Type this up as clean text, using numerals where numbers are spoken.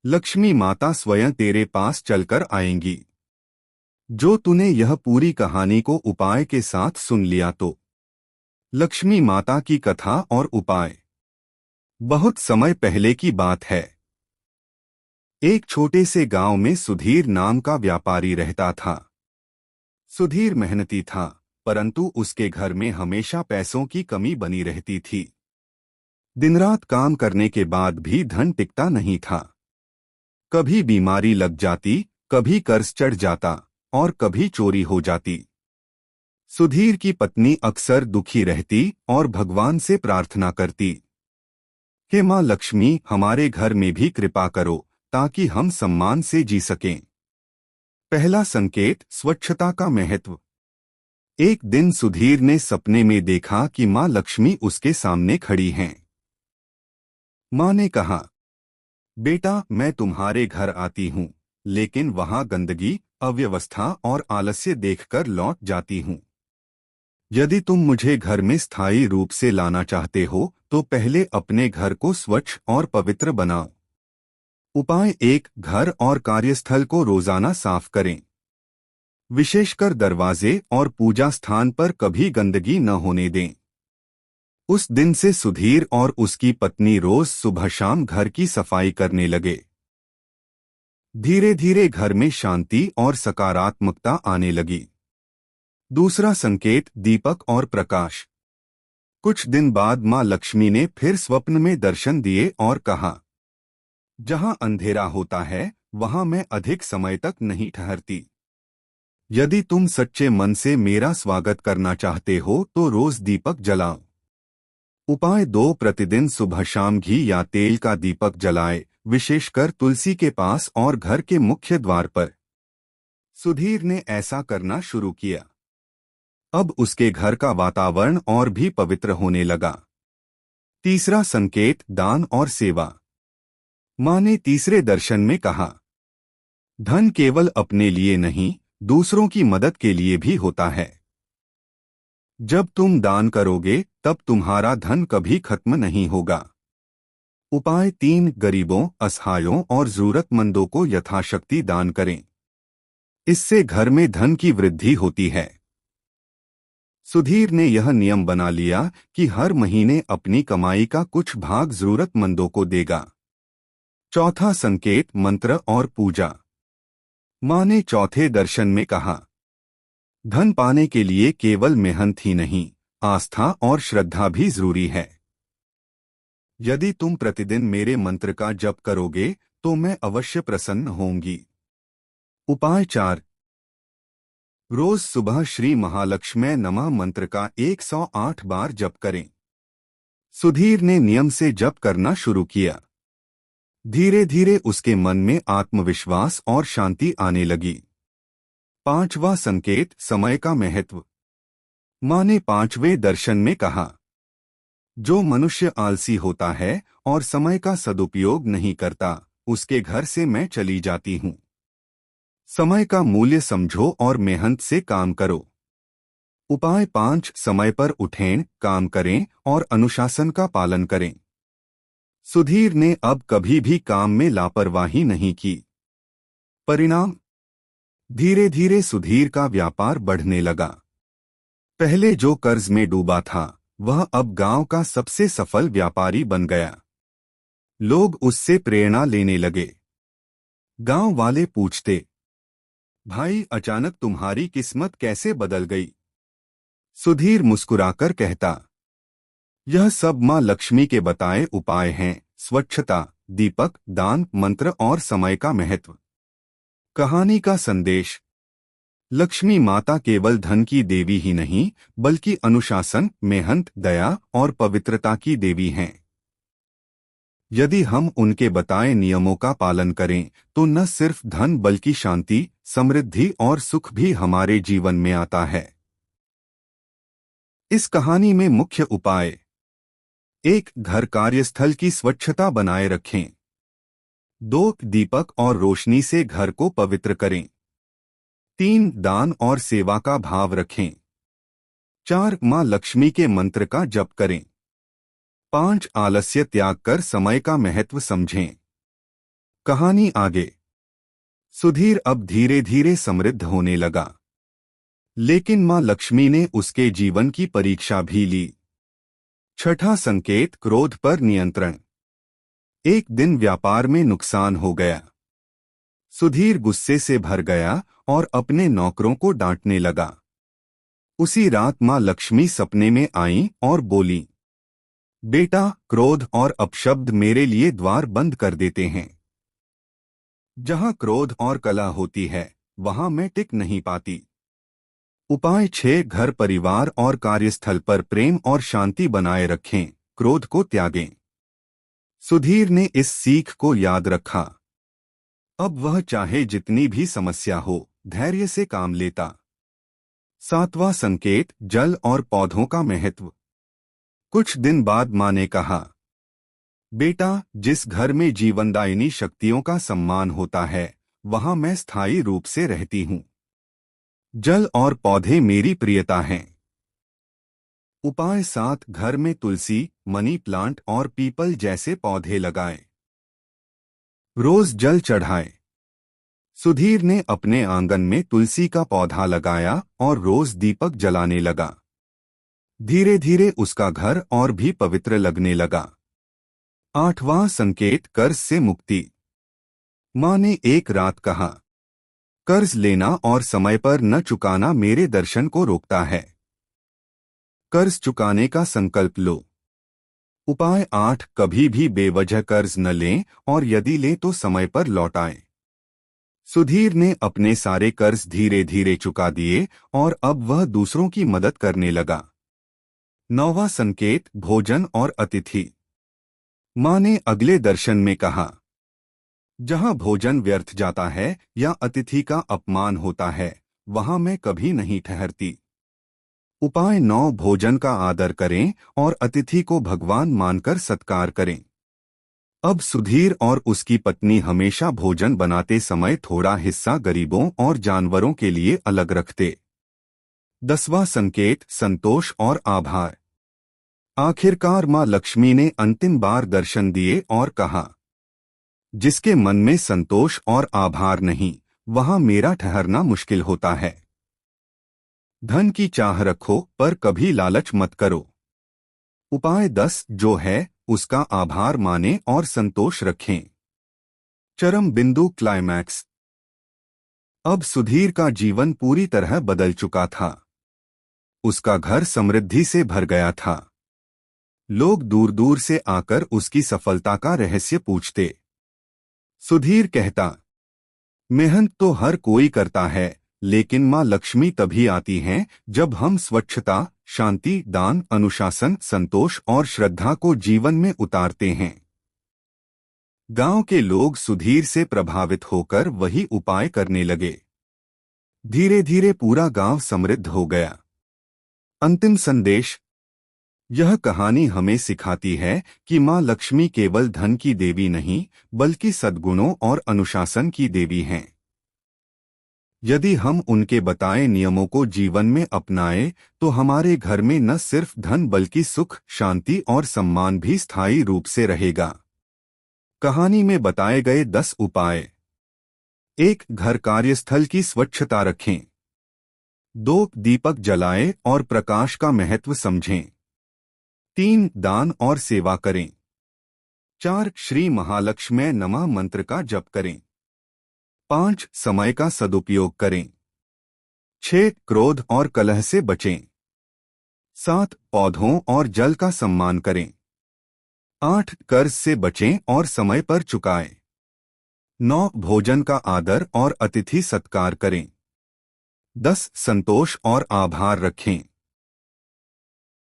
लक्ष्मी माता स्वयं तेरे पास चलकर आएंगी। जो तूने यह पूरी कहानी को उपाय के साथ सुन लिया तो। लक्ष्मी माता की कथा और उपाय। बहुत समय पहले की बात है। एक छोटे से गांव में सुधीर नाम का व्यापारी रहता था। सुधीर मेहनती था, परंतु उसके घर में हमेशा पैसों की कमी बनी रहती थी। दिन रात काम करने के बाद भी धन टिकता नहीं था। कभी बीमारी लग जाती, कभी कर्ज चढ़ जाता और कभी चोरी हो जाती। सुधीर की पत्नी अक्सर दुखी रहती और भगवान से प्रार्थना करती कि माँ लक्ष्मी हमारे घर में भी कृपा करो ताकि हम सम्मान से जी सकें। पहला संकेत, स्वच्छता का महत्व। एक दिन सुधीर ने सपने में देखा कि माँ लक्ष्मी उसके सामने खड़ी हैं। माँ ने कहा, बेटा मैं तुम्हारे घर आती हूँ, लेकिन वहाँ गंदगी, अव्यवस्था और आलस्य देखकर लौट जाती हूँ। यदि तुम मुझे घर में स्थायी रूप से लाना चाहते हो तो पहले अपने घर को स्वच्छ और पवित्र बनाओ। उपाय 1, घर और कार्यस्थल को रोजाना साफ करें। विशेषकर दरवाजे और पूजा स्थान पर कभी गंदगी न होने दें। उस दिन से सुधीर और उसकी पत्नी रोज सुबह शाम घर की सफाई करने लगे। धीरे धीरे घर में शांति और सकारात्मकता आने लगी। दूसरा संकेत, दीपक और प्रकाश। कुछ दिन बाद माँ लक्ष्मी ने फिर स्वप्न में दर्शन दिए और कहा, जहाँ अंधेरा होता है वहाँ मैं अधिक समय तक नहीं ठहरती। यदि तुम सच्चे मन से मेरा स्वागत करना चाहते हो तो रोज दीपक जलाओ। उपाय 2, प्रतिदिन सुबह शाम घी या तेल का दीपक जलाए, विशेषकर तुलसी के पास और घर के मुख्य द्वार पर। सुधीर ने ऐसा करना शुरू किया। अब उसके घर का वातावरण और भी पवित्र होने लगा। तीसरा संकेत, दान और सेवा। माँ ने तीसरे दर्शन में कहा, धन केवल अपने लिए नहीं, दूसरों की मदद के लिए भी होता है। जब तुम दान करोगे तब तुम्हारा धन कभी खत्म नहीं होगा। उपाय 3, गरीबों, असहायों और जरूरतमंदों को यथाशक्ति दान करें। इससे घर में धन की वृद्धि होती है। सुधीर ने यह नियम बना लिया कि हर महीने अपनी कमाई का कुछ भाग जरूरतमंदों को देगा। चौथा संकेत, मंत्र और पूजा। माँ ने चौथे दर्शन में कहा, धन पाने के लिए केवल मेहनत ही नहीं, आस्था और श्रद्धा भी जरूरी है। यदि तुम प्रतिदिन मेरे मंत्र का जप करोगे तो मैं अवश्य प्रसन्न होंगी। उपाय 4, रोज सुबह श्री महालक्ष्मी नमः मंत्र का 108 बार जप करें। सुधीर ने नियम से जप करना शुरू किया। धीरे धीरे उसके मन में आत्मविश्वास और शांति आने लगी। पांचवा संकेत, समय का महत्व। माँ ने पांचवें दर्शन में कहा, जो मनुष्य आलसी होता है और समय का सदुपयोग नहीं करता, उसके घर से मैं चली जाती हूँ। समय का मूल्य समझो और मेहनत से काम करो। उपाय 5, समय पर उठें, काम करें और अनुशासन का पालन करें। सुधीर ने अब कभी भी काम में लापरवाही नहीं की। परिणाम, धीरे धीरे सुधीर का व्यापार बढ़ने लगा। पहले जो कर्ज में डूबा था वह अब गांव का सबसे सफल व्यापारी बन गया। लोग उससे प्रेरणा लेने लगे। गांव वाले पूछते, भाई अचानक तुम्हारी किस्मत कैसे बदल गई? सुधीर मुस्कुराकर कहता, यह सब माँ लक्ष्मी के बताए उपाय हैं, स्वच्छता, दीपक, दान, मंत्र और समय का महत्व। कहानी का संदेश, लक्ष्मी माता केवल धन की देवी ही नहीं बल्कि अनुशासन, मेहनत, दया और पवित्रता की देवी हैं। यदि हम उनके बताए नियमों का पालन करें तो न सिर्फ धन बल्कि शांति, समृद्धि और सुख भी हमारे जीवन में आता है। इस कहानी में मुख्य उपाय: 1, घर कार्यस्थल की स्वच्छता बनाए रखें। 2, दीपक और रोशनी से घर को पवित्र करें। 3, दान और सेवा का भाव रखें। 4, माँ लक्ष्मी के मंत्र का जप करें। 5, आलस्य त्याग कर समय का महत्व समझें। कहानी आगे। सुधीर अब धीरे धीरे समृद्ध होने लगा, लेकिन मां लक्ष्मी ने उसके जीवन की परीक्षा भी ली। छठा संकेत, क्रोध पर नियंत्रण। एक दिन व्यापार में नुकसान हो गया। सुधीर गुस्से से भर गया और अपने नौकरों को डांटने लगा। उसी रात मां लक्ष्मी सपने में आईं और बोली, बेटा, क्रोध और अपशब्द मेरे लिए द्वार बंद कर देते हैं। जहां क्रोध और कलह होती है, वहां मैं टिक नहीं पाती। उपाय 6, घर परिवार और कार्यस्थल पर प्रेम और शांति बनाए रखें, क्रोध को त्यागें। सुधीर ने इस सीख को याद रखा। अब वह चाहे जितनी भी समस्या हो, धैर्य से काम लेता। सातवां संकेत, जल और पौधों का महत्व। कुछ दिन बाद मां ने कहा, बेटा, जिस घर में जीवनदायिनी शक्तियों का सम्मान होता है, वहां मैं स्थायी रूप से रहती हूं। जल और पौधे मेरी प्रियता हैं। उपाय 7, घर में तुलसी, मनी प्लांट और पीपल जैसे पौधे लगाएं। रोज जल चढ़ाएं। सुधीर ने अपने आंगन में तुलसी का पौधा लगाया और रोज दीपक जलाने लगा। धीरे धीरे उसका घर और भी पवित्र लगने लगा। 8वां संकेत, कर्ज से मुक्ति। मां ने एक रात कहा, कर्ज लेना और समय पर न चुकाना मेरे दर्शन को रोकता है। कर्ज चुकाने का संकल्प लो। उपाय 8, कभी भी बेवजह कर्ज न लें और यदि लें तो समय पर लौटाएं। सुधीर ने अपने सारे कर्ज धीरे धीरे चुका दिए और अब वह दूसरों की मदद करने लगा। 9वां संकेत, भोजन और अतिथि। मां ने अगले दर्शन में कहा, जहां भोजन व्यर्थ जाता है या अतिथि का अपमान होता है, वहां मैं कभी नहीं ठहरती। उपाय 9, भोजन का आदर करें और अतिथि को भगवान मानकर सत्कार करें। अब सुधीर और उसकी पत्नी हमेशा भोजन बनाते समय थोड़ा हिस्सा गरीबों और जानवरों के लिए अलग रखते। 10वां संकेत, संतोष और आभार। आखिरकार मां लक्ष्मी ने अंतिम बार दर्शन दिए और कहा, जिसके मन में संतोष और आभार नहीं, वहां मेरा ठहरना मुश्किल होता है। धन की चाह रखो पर कभी लालच मत करो। उपाय 10, जो है उसका आभार माने और संतोष रखें। चरम बिंदु, क्लाइमैक्स। अब सुधीर का जीवन पूरी तरह बदल चुका था। उसका घर समृद्धि से भर गया था। लोग दूर दूर से आकर उसकी सफलता का रहस्य पूछते। सुधीर कहता, मेहनत तो हर कोई करता है, लेकिन मां लक्ष्मी तभी आती हैं जब हम स्वच्छता, शांति, दान, अनुशासन, संतोष और श्रद्धा को जीवन में उतारते हैं। गांव के लोग सुधीर से प्रभावित होकर वही उपाय करने लगे। धीरे धीरे पूरा गांव समृद्ध हो गया। अंतिम संदेश। यह कहानी हमें सिखाती है कि मां लक्ष्मी केवल धन की देवी नहीं, बल्कि सद्गुणों और अनुशासन की देवी हैं। यदि हम उनके बताए नियमों को जीवन में अपनाएं, तो हमारे घर में न सिर्फ धन बल्कि सुख, शांति और सम्मान भी स्थायी रूप से रहेगा। कहानी में बताए गए 10 उपाय। 1, घर कार्यस्थल की स्वच्छता रखें। 2, दीपक जलाएं और प्रकाश का महत्व समझें। 3, दान और सेवा करें। 4, श्री महालक्ष्मी नमः मंत्र का जप करें। 5, समय का सदुपयोग करें। 6, क्रोध और कलह से बचें। 7, पौधों और जल का सम्मान करें। 8, कर्ज से बचें और समय पर चुकाएं। 9, भोजन का आदर और अतिथि सत्कार करें। 10, संतोष और आभार रखें।